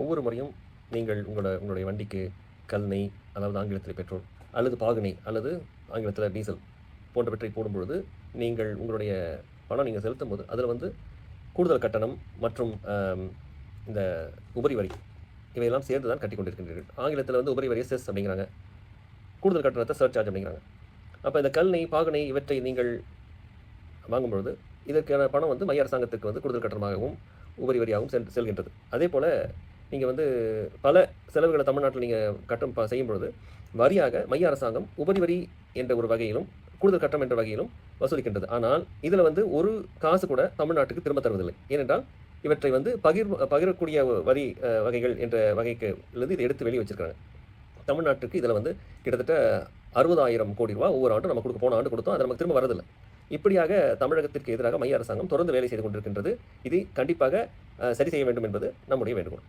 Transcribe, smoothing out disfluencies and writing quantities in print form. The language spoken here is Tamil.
ஒவ்வொரு முறையும் நீங்கள் உங்களுடைய வண்டிக்கு கல்நெய், அதாவது ஆங்கிலத்தில் பெட்ரோல், அல்லது பாகுநெய், அல்லது ஆங்கிலத்தில் டீசல் போன்றவற்றை போடும்பொழுது உங்களுடைய பணம் நீங்கள் செலுத்தும்போது அதில் வந்து கூடுதல் கட்டணம் மற்றும் இந்த உபரி வரி இவையெல்லாம் சேர்ந்து தான் கட்டி கொண்டிருக்கின்றீர்கள். ஆங்கிலத்தில் வந்து உபரி வரியை செஸ் அப்படிங்கிறாங்க, கூடுதல் கட்டணத்தை சர்சார்ஜ் அப்படிங்கிறாங்க. அப்போ இந்த கல்நெய், பாகுநெய் இவற்றை நீங்கள் வாங்கும்பொழுது இதற்கான பணம் வந்து மைய அரசாங்கத்துக்கு வந்து கூடுதல் கட்டணமாகவும் உபரி வரியாகவும் செல்கின்றது. அதே போல் நீங்கள் வந்து பல செலவுகளை தமிழ்நாட்டில் நீங்கள் கட்டம் செய்யும் பொழுது வரியாக மைய அரசாங்கம் உபரி வரி என்ற ஒரு வகையிலும் கூடுதல் கட்டணம் என்ற வகையிலும் வசூலிக்கின்றது. ஆனால் இதில் வந்து ஒரு காசு கூட தமிழ்நாட்டுக்கு திரும்ப தருவதில்லை. ஏனென்றால் இவற்றை வந்து பகிரக்கூடிய வரி வகைகள் என்ற வகைக்கு இதை எடுத்து வெளியே வச்சிருக்காங்க. தமிழ்நாட்டுக்கு இதில் வந்து கிட்டத்தட்ட 60,000 கோடி ரூபா ஒவ்வொரு ஆண்டும் நம்ம போன ஆண்டு கொடுத்தோம், அது நமக்கு திரும்ப வரதில்லை. இப்படியாக தமிழகத்திற்கு எதிராக மைய அரசாங்கம் தொடர்ந்து வேலை செய்து கொண்டிருக்கின்றது. இது கண்டிப்பாக சரி செய்ய வேண்டும் என்பது நம்முடைய வேண்டுகோள்.